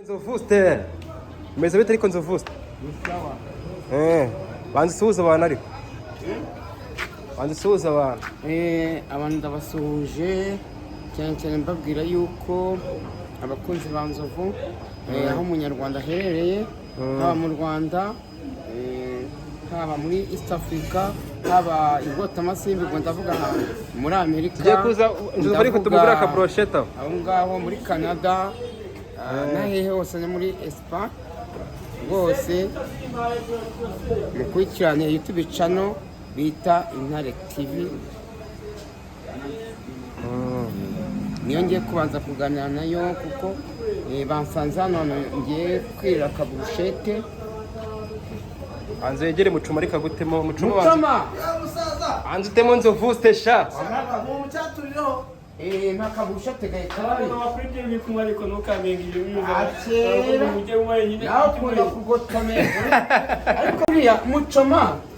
Nzovuste umeze bite ariko Nzovuste banze suhuza abantu ariko banze suhuza abantu abantu ndabasuhuje cyane cyane mbabwira yuko abakunzi ba Nzovu aho umunyarwanda aherereye haba mu Rwanda haba muri East Africa haba i Botamasimbi ngo ndavuga muri Amerika tugiye kuza Nzovu ariko tumugura aka brochette aho ngaho muri Canada nahehe hose ni muri Espagne rwose mukurikirane YouTube channel bita Intare TV niyo ngiye kubanza kuganira nayo kuko bansanze hano ngiye kwirira akaburushete anze yegere mucuma ariko agutemo mucuma anze utemo Nzovuste sha ntakaburushete gahe kabari wakwibye kumwe ariko ntukamenye nakunda kugotomera ariko buriya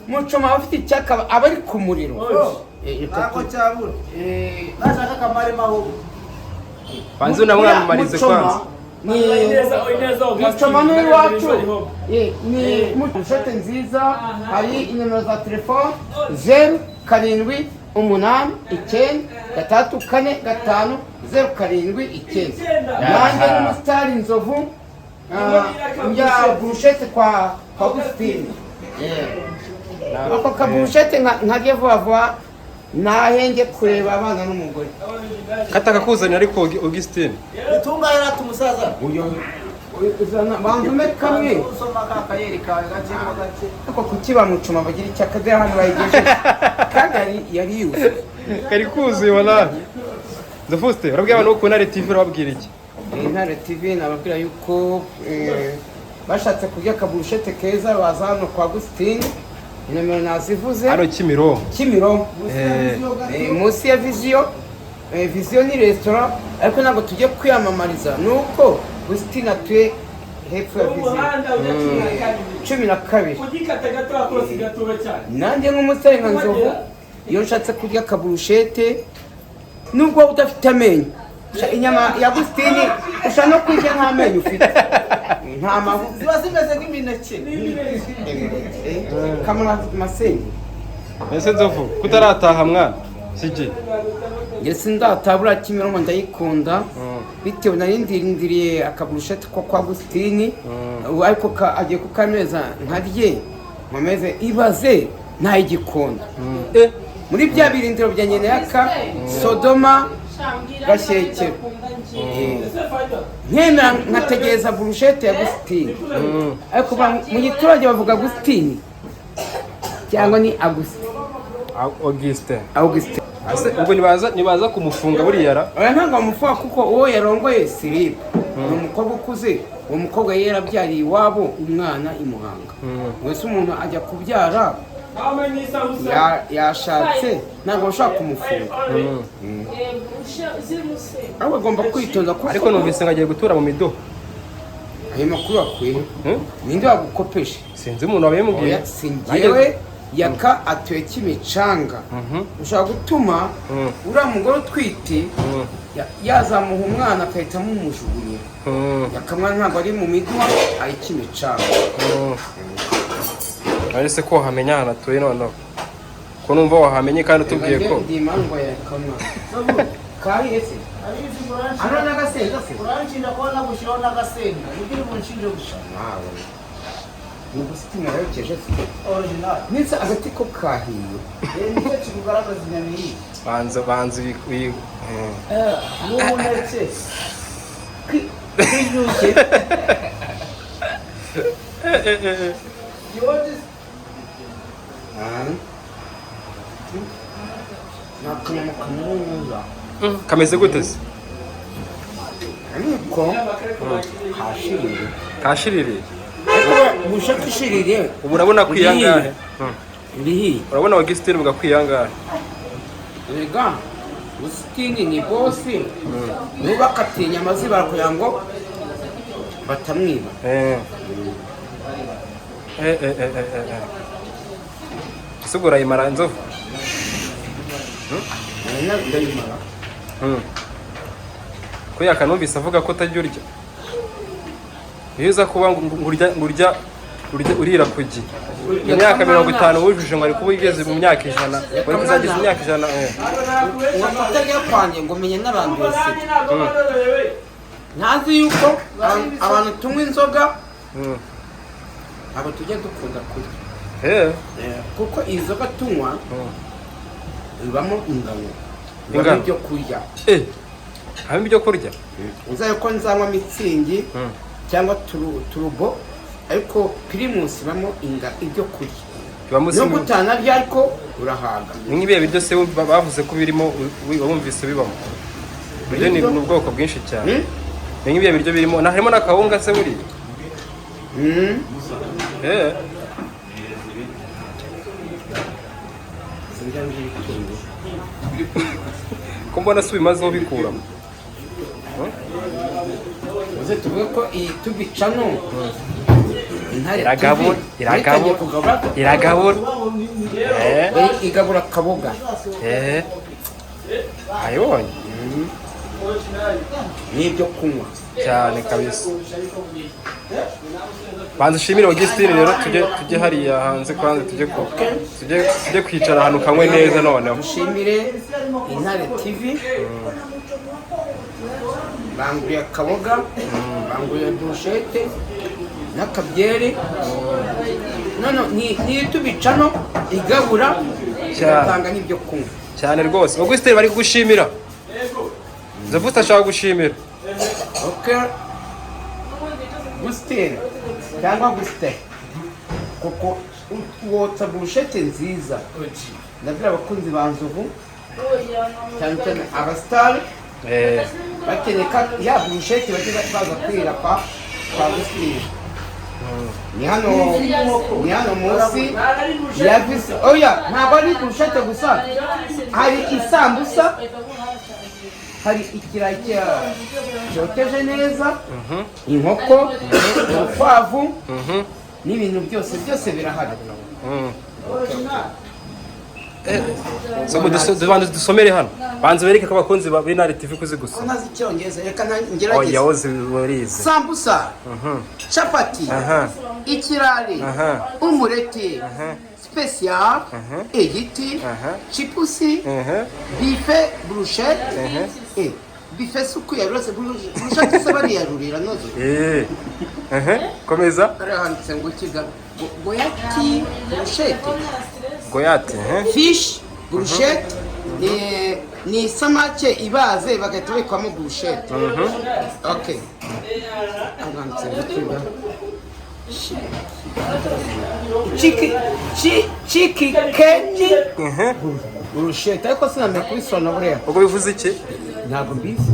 mucoma afite icyaka aba ari ku muriro nako cyabura nashaka kamare maho banze unamwamamarize kwanza mucoma n'iwacu ni mucete nziza hari inomero za telefone 0779 nanjye n'umusitari Nzovu njya burushete kwa Agustin ako kaburushete nkajye vuba vuba nahenge kureba abana n'umugore kataka kuzanira ariko Augustin itungahera tumusaza banzume kamwe usoma kakayeri kawe gake ako kuki bamucuma bagira icyakadera hano bayigejeje kandi yari yuzuye kari kuzuye wala Nzovuste urabwira abantu uko Intare TV urababwira iki Intare TV nababwira yuko bashatse kurya akaburushete keza baza hano kwa Agustin inomero nazivuze hano Kimironko munsi ya Vision ni restaurant ariko ntabwo tujye kwiyamamariza nuko Agustin atuye hepfo ya Vision 12 nanjye nk'umusore nka Nzovu iyo nshatse kurya akaburushete nubwo udafite amenyo inyama ya Agustin ushaka no kurya nta menyo ufite nta mavuta ziba zimeze nk'imineke kamara masenyi ese Nzovu kutarataha mwana sije ngese ndatabura Kimironko ndayikunda bitewe narindiriye akaburushete ko kwa Agustin ariko agiye kukameza nkarye nkomeze ibaze nta igikunda muri bya birindiro bya nyene yaka Sodoma gashyekero nkemera nkategereza burushete ya Agustin ariko mu giturage bavuga Agustin cyangwa ni Augustin ase ubwo nibaza kumufunga buriya ra oya ntabwo bamufunga kuko uwo yarongoye Siripe ni umukobwa ukuze uwo mukobwa yarabyariye iwabo umwana i Muhanga wese umuntu ajya kubyara yashatse ntabwo bashaka kumufunga ariko agomba kwitonda ariko numvise ngo agiye gutura mu miduha ayo makuru akwiye ninde wagukopesha sinzi umuntu wabimubwiye singewe yaka atuye Kimicanga ushaka gutuma uriya mugore utwite yazamuha umwana akahita amumujugunya yakamwana ntabwo ari mu miduha ari Kimicanga arese ko wahamenya ahantu atuye noneho ko numva wahamenye kandi utubwiye ko ano n'agasenga se uranshinja ko nagushyiraho n'agasenga ibyo mu nshinja gusa ni Agustin yayokeje se original nitse agati ko kahiye nicyo kikugaragaza inyamiri banze n'umuneke kwijuke kameze gute se ariko kashirire bushaka ishirire ubu urabona kwiyangahe urihi urabona Augustin buga kwiyangahe rega Agustin ni bosi nubakatiye inyama zibara kugira ngo batamwiba isugura imara Nzovu ko yakanumvise avuga ko utajya urya iyo uza kuba urira ku gihe imyaka 50 wujuje ngo ari kuba igeze mu myaka 100 wari kuzageza imyaka 100 utajya kwanjye ngo menye n'abantu bose ntazi yuko abantu tunywa inzoga abo tujya dukunda kurya kuko iyi nzoga tunywa ibamo ingano ibyo kurya habimo ibyo kurya uzaye ko nzanywa mitsingi cyangwa turubo ariko Primus ibamo ibyo kurya nubwo utanarya ariko urahaga nk'ibihe biryo se bavuze ko birimo wumvise bibamo biryo ni ubwoko bwinshi cyane nk'ibihe biryo birimo harimo n'akawunga se buri ko mbona se ubimazeho bikuramo uze tuvuge ko iyi tubicano iragabura igabura kaboga ayibonye n'ibyo kunywa cyane kabisa banza ushimire Augustine rero tujye hariya hanze kwanza tujye kwicara ahantu kanywe neza noneho ushimire Intare TV banguriye akaboga banguriye burushete n'akabyeri ni tubicano igabura igatanga n'ibyo kunywa cyane rwose Augustine bari kugushimira Nzovu ashaka gushimira Augustine cyangwa Augustine kuko wotsa burushete nziza ndabwira abakunzi ba Nzovu cyane cyane abasitari bakeneye ya burushete bajye baza kwira kwa Augustine ni hano munsi ya visi oya ntabwo ari burushete gusa hari isambusa hari ikirayi cyoteje neza inkoko urukwavu n'ibintu byose birahari banza dusomere hano banza bereke ko abakunzi ba Intare TV kuzi gusa nazi icyongereza reka ngerageze sambusa chapati ikirari umureti special egiti chipusi bife bruschette bife suku ya rose bruschette se bariyarurira nozo komeza arahanditse ngo kiga goyati bruschette goyati fish bruschette ni samake ibaze bagahita bayikwamo bruschette okay arahanditse ngo kiga chiki kenji bruschette ariko sinamenya kubisona buriya ubwo bivuze iki ntabwo mbizi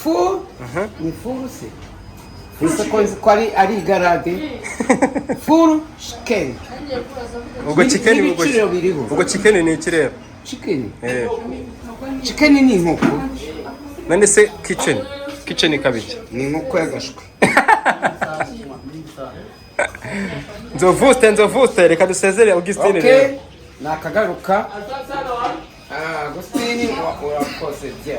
fu ni furu se ese ko ari garade furu chicken ubwo chicken ni ikirere chicken ni inkoko none se kitchen kabiki ni inkoko y'agashwe Nzovuste reka dusezere Augustine rero nakagaruka Augustine urakoze bye